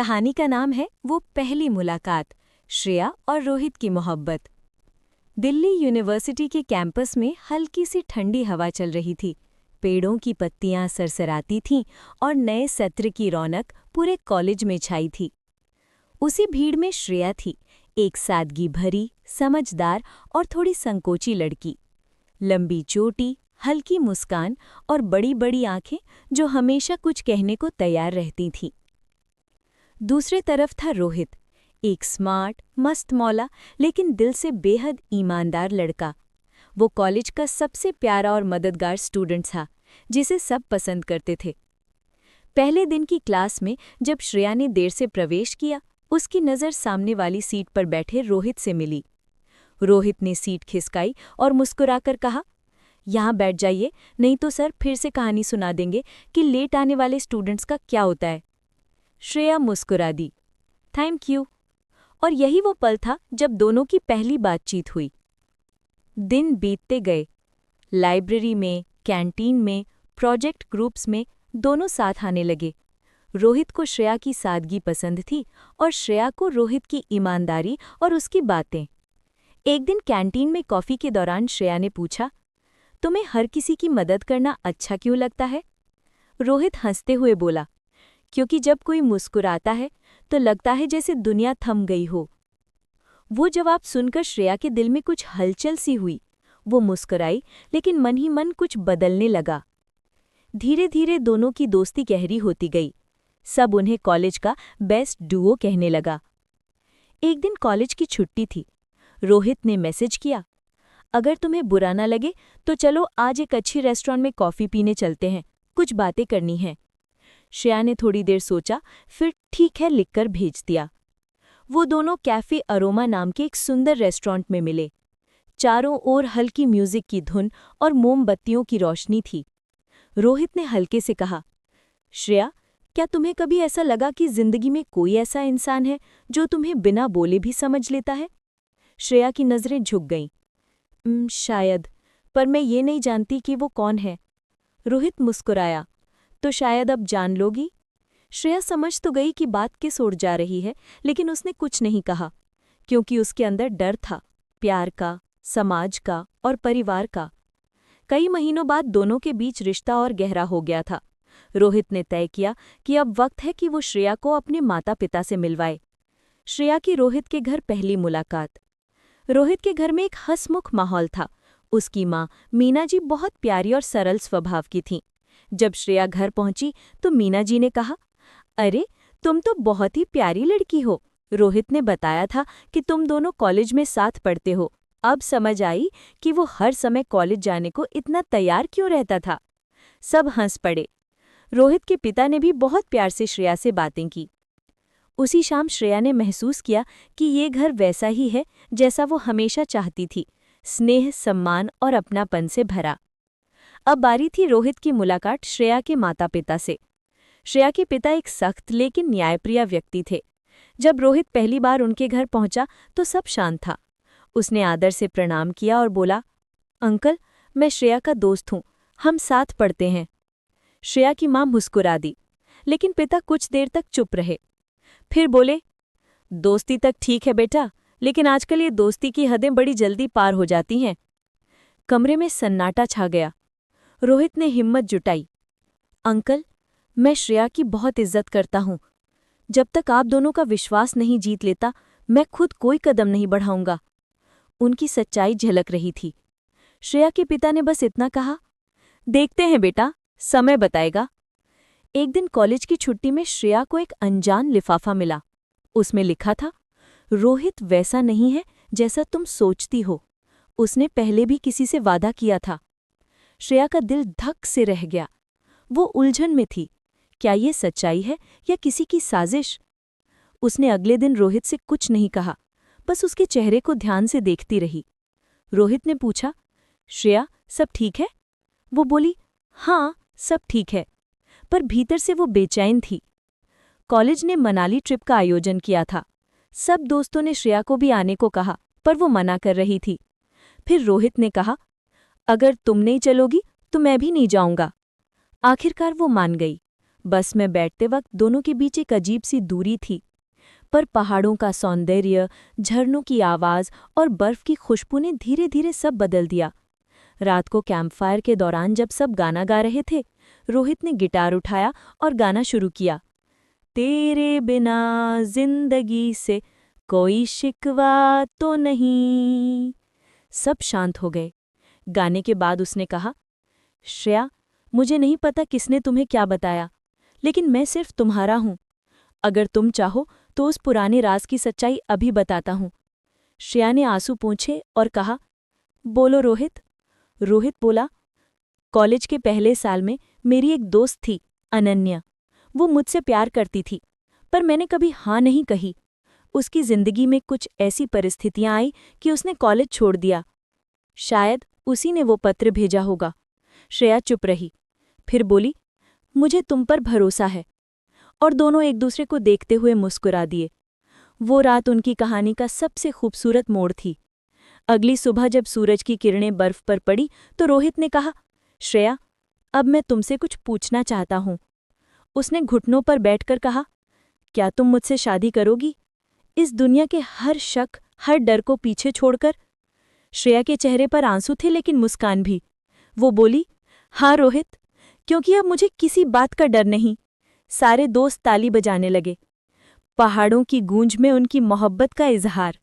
कहानी का नाम है वो पहली मुलाकात, श्रेया और रोहित की मोहब्बत। दिल्ली यूनिवर्सिटी के कैंपस में हल्की सी ठंडी हवा चल रही थी। पेड़ों की पत्तियां सरसराती थीं और नए सत्र की रौनक पूरे कॉलेज में छाई थी। उसी भीड़ में श्रेया थी, एक सादगी भरी, समझदार और थोड़ी संकोची लड़की। लंबी चोटी, हल्की मुस्कान और बड़ी बड़ी आंखें जो हमेशा कुछ कहने को तैयार रहती थीं। दूसरे तरफ था रोहित, एक स्मार्ट, मस्त मौला लेकिन दिल से बेहद ईमानदार लड़का। वो कॉलेज का सबसे प्यारा और मददगार स्टूडेंट था, जिसे सब पसंद करते थे। पहले दिन की क्लास में जब श्रेया ने देर से प्रवेश किया, उसकी नज़र सामने वाली सीट पर बैठे रोहित से मिली। रोहित ने सीट खिसकाई और मुस्कुराकर कहा, यहाँ बैठ जाइए, नहीं तो सर फिर से कहानी सुना देंगे कि लेट आने वाले स्टूडेंट्स का क्या होता है। श्रेया मुस्कुरा दी, थैंक यू। और यही वो पल था जब दोनों की पहली बातचीत हुई। दिन बीतते गए। लाइब्रेरी में, कैंटीन में, प्रोजेक्ट ग्रुप्स में दोनों साथ आने लगे। रोहित को श्रेया की सादगी पसंद थी और श्रेया को रोहित की ईमानदारी और उसकी बातें। एक दिन कैंटीन में कॉफ़ी के दौरान श्रेया ने पूछा, तुम्हें हर किसी की मदद करना अच्छा क्यों लगता है? रोहित हंसते हुए बोला, क्योंकि जब कोई मुस्कुराता है तो लगता है जैसे दुनिया थम गई हो। वो जवाब सुनकर श्रेया के दिल में कुछ हलचल सी हुई। वो मुस्कुराई, लेकिन मन ही मन कुछ बदलने लगा। धीरे धीरे दोनों की दोस्ती गहरी होती गई। सब उन्हें कॉलेज का बेस्ट डुओ कहने लगा। एक दिन कॉलेज की छुट्टी थी। रोहित ने मैसेज किया, अगर तुम्हें बुरा ना लगे तो चलो आज एक अच्छी रेस्टोरेंट में कॉफ़ी पीने चलते हैं, कुछ बातें करनी हैं। श्रेया ने थोड़ी देर सोचा, फिर ठीक है लिखकर भेज दिया। वो दोनों कैफ़े अरोमा नाम के एक सुंदर रेस्टोरेंट में मिले। चारों ओर हल्की म्यूजिक की धुन और मोमबत्तियों की रोशनी थी। रोहित ने हल्के से कहा, श्रेया, क्या तुम्हें कभी ऐसा लगा कि जिंदगी में कोई ऐसा इंसान है जो तुम्हें बिना बोले भी समझ लेता है? श्रेया की नज़रें झुक गईं। शायद, पर मैं ये नहीं जानती कि वो कौन है। रोहित मुस्कुराया, तो शायद अब जान लोगी। श्रेया समझ तो गई कि बात किस ओर जा रही है, लेकिन उसने कुछ नहीं कहा, क्योंकि उसके अंदर डर था, प्यार का, समाज का और परिवार का। कई महीनों बाद दोनों के बीच रिश्ता और गहरा हो गया था। रोहित ने तय किया कि अब वक्त है कि वो श्रेया को अपने माता पिता से मिलवाए। श्रेया की रोहित के घर पहली मुलाकात। रोहित के घर में एक हंसमुख माहौल था। उसकी माँ मीना जी बहुत प्यारी और सरल स्वभाव की थीं। जब श्रेया घर पहुंची तो मीना जी ने कहा, अरे तुम तो बहुत ही प्यारी लड़की हो। रोहित ने बताया था कि तुम दोनों कॉलेज में साथ पढ़ते हो। अब समझ आई कि वो हर समय कॉलेज जाने को इतना तैयार क्यों रहता था। सब हंस पड़े। रोहित के पिता ने भी बहुत प्यार से श्रेया से बातें की। उसी शाम श्रेया ने महसूस किया कि ये घर वैसा ही है जैसा वो हमेशा चाहती थी, स्नेह, सम्मान और अपनापन से भरा। अब बारी थी रोहित की मुलाकात श्रेया के माता पिता से। श्रेया के पिता एक सख्त लेकिन न्यायप्रिय व्यक्ति थे। जब रोहित पहली बार उनके घर पहुंचा तो सब शांत था। उसने आदर से प्रणाम किया और बोला, अंकल, मैं श्रेया का दोस्त हूँ, हम साथ पढ़ते हैं। श्रेया की माँ मुस्कुरा दी, लेकिन पिता कुछ देर तक चुप रहे। फिर बोले, दोस्ती तक ठीक है बेटा, लेकिन आजकल ये दोस्ती की हदें बड़ी जल्दी पार हो जाती हैं। कमरे में सन्नाटा छा गया। रोहित ने हिम्मत जुटाई, अंकल, मैं श्रेया की बहुत इज्जत करता हूँ। जब तक आप दोनों का विश्वास नहीं जीत लेता, मैं खुद कोई कदम नहीं बढ़ाऊंगा। उनकी सच्चाई झलक रही थी। श्रेया के पिता ने बस इतना कहा, देखते हैं बेटा, समय बताएगा। एक दिन कॉलेज की छुट्टी में श्रेया को एक अनजान लिफाफा मिला। उसमें लिखा था, रोहित वैसा नहीं है जैसा तुम सोचती हो। उसने पहले भी किसी से वादा किया था। श्रेया का दिल धक से रह गया। वो उलझन में थी, क्या ये सच्चाई है या किसी की साजिश? उसने अगले दिन रोहित से कुछ नहीं कहा, बस उसके चेहरे को ध्यान से देखती रही। रोहित ने पूछा, श्रेया, सब ठीक है? वो बोली, हाँ, सब ठीक है, पर भीतर से वो बेचैन थी। कॉलेज ने मनाली ट्रिप का आयोजन किया था। सब दोस्तों ने श्रेया को भी आने को कहा, पर वो मना कर रही थी। फिर रोहित ने कहा, अगर तुम नहीं चलोगी तो मैं भी नहीं जाऊंगा। आखिरकार वो मान गई। बस में बैठते वक्त दोनों के बीच एक अजीब सी दूरी थी, पर पहाड़ों का सौंदर्य, झरनों की आवाज़ और बर्फ की खुशबू ने धीरे धीरे सब बदल दिया। रात को कैंपफायर के दौरान जब सब गाना गा रहे थे, रोहित ने गिटार उठाया और गाना शुरू किया। तेरे बिना जिंदगी से कोई शिकवा तो नहीं। सब शांत हो गए। गाने के बाद उसने कहा, श्रेया, मुझे नहीं पता किसने तुम्हें क्या बताया, लेकिन मैं सिर्फ तुम्हारा हूं। अगर तुम चाहो तो उस पुराने राज की सच्चाई अभी बताता हूं। श्रेया ने आंसू पोंछे और कहा, बोलो रोहित। रोहित बोला, कॉलेज के पहले साल में मेरी एक दोस्त थी, अनन्या। वो मुझसे प्यार करती थी, पर मैंने कभी हाँ नहीं कही। उसकी जिंदगी में कुछ ऐसी परिस्थितियां आई कि उसने कॉलेज छोड़ दिया। शायद उसी ने वो पत्र भेजा होगा। श्रेया चुप रही, फिर बोली, मुझे तुम पर भरोसा है। और दोनों एक दूसरे को देखते हुए मुस्कुरा दिए। वो रात उनकी कहानी का सबसे खूबसूरत मोड़ थी। अगली सुबह जब सूरज की किरणें बर्फ पर पड़ी तो रोहित ने कहा, श्रेया, अब मैं तुमसे कुछ पूछना चाहता हूं। उसने घुटनों पर बैठकर कहा, क्या तुम मुझसे शादी करोगी, इस दुनिया के हर शक, हर डर को पीछे छोड़कर? श्रेया के चेहरे पर आंसू थे, लेकिन मुस्कान भी। वो बोली, हाँ रोहित, क्योंकि अब मुझे किसी बात का डर नहीं। सारे दोस्त ताली बजाने लगे। पहाड़ों की गूंज में उनकी मोहब्बत का इजहार।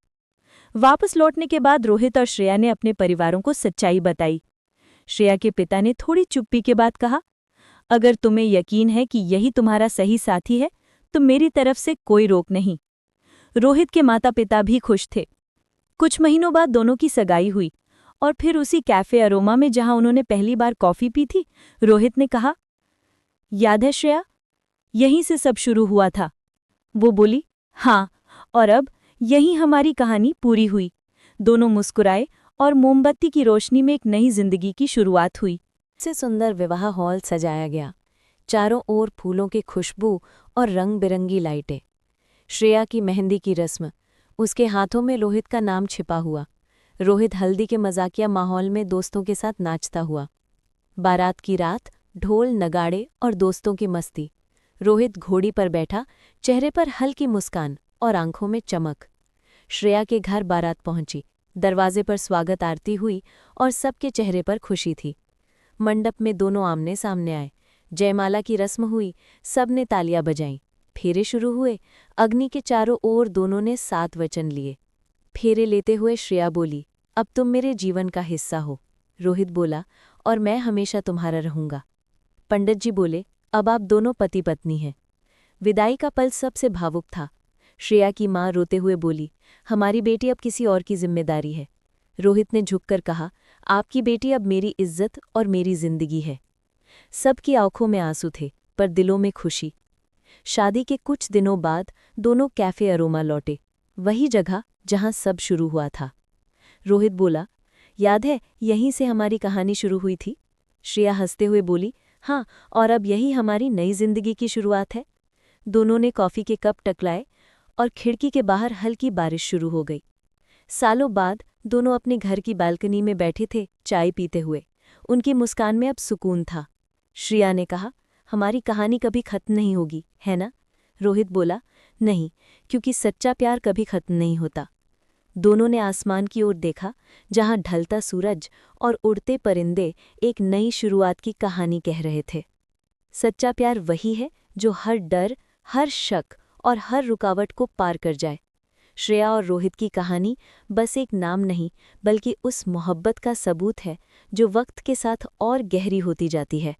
वापस लौटने के बाद रोहित और श्रेया ने अपने परिवारों को सच्चाई बताई। श्रेया के पिता ने थोड़ी चुप्पी के बाद कहा, अगर तुम्हें यकीन है कि यही तुम्हारा सही साथी है तो मेरी तरफ से कोई रोक नहीं। रोहित के माता पिता भी खुश थे। कुछ महीनों बाद दोनों की सगाई हुई, और फिर उसी कैफे अरोमा में जहां उन्होंने पहली बार कॉफी पी थी, रोहित ने कहा, याद है श्रेया, यहीं से सब शुरू हुआ था। वो बोली, हाँ, और अब यहीं हमारी कहानी पूरी हुई। दोनों मुस्कुराए और मोमबत्ती की रोशनी में एक नई जिंदगी की शुरुआत हुई। से सुंदर विवाह हॉल सजाया गया, चारों ओर फूलों की खुशबू और रंग बिरंगी लाइटें। श्रेया की मेहंदी की रस्म, उसके हाथों में रोहित का नाम छिपा हुआ। रोहित हल्दी के मजाकिया माहौल में दोस्तों के साथ नाचता हुआ। बारात की रात, ढोल नगाड़े और दोस्तों की मस्ती। रोहित घोड़ी पर बैठा, चेहरे पर हल्की मुस्कान और आंखों में चमक। श्रेया के घर बारात पहुंची। दरवाजे पर स्वागत आरती हुई और सबके चेहरे पर खुशी थी। मंडप में दोनों आमने सामने आए। जयमाला की रस्म हुई, सबने तालियां बजाईं। फेरे शुरू हुए। अग्नि के चारों ओर दोनों ने 7 वचन लिए। फेरे लेते हुए श्रेया बोली, अब तुम मेरे जीवन का हिस्सा हो। रोहित बोला, और मैं हमेशा तुम्हारा रहूंगा। पंडित जी बोले, अब आप दोनों पति पत्नी हैं। विदाई का पल सबसे भावुक था। श्रेया की माँ रोते हुए बोली, हमारी बेटी अब किसी और की जिम्मेदारी है। रोहित ने झुककर कहा, आपकी बेटी अब मेरी इज्जत और मेरी जिंदगी है। सबकी आंखों में आंसू थे, पर दिलों में खुशी। शादी के कुछ दिनों बाद दोनों कैफे अरोमा लौटे, वही जगह जहां सब शुरू हुआ था। रोहित बोला, याद है, यहीं से हमारी कहानी शुरू हुई थी। श्रेया हंसते हुए बोली, हाँ, और अब यही हमारी नई जिंदगी की शुरुआत है। दोनों ने कॉफी के कप टकराए और खिड़की के बाहर हल्की बारिश शुरू हो गई। सालों बाद दोनों अपने घर की बालकनी में बैठे थे, चाय पीते हुए। उनकी मुस्कान में अब सुकून था। श्रेया ने कहा, हमारी कहानी कभी खत्म नहीं होगी, है ना? रोहित बोला, नहीं, क्योंकि सच्चा प्यार कभी खत्म नहीं होता। दोनों ने आसमान की ओर देखा, जहां ढलता सूरज और उड़ते परिंदे एक नई शुरुआत की कहानी कह रहे थे। सच्चा प्यार वही है जो हर डर, हर शक और हर रुकावट को पार कर जाए। श्रेया और रोहित की कहानी बस एक नाम नहीं, बल्कि उस मोहब्बत का सबूत है जो वक्त के साथ और गहरी होती जाती है।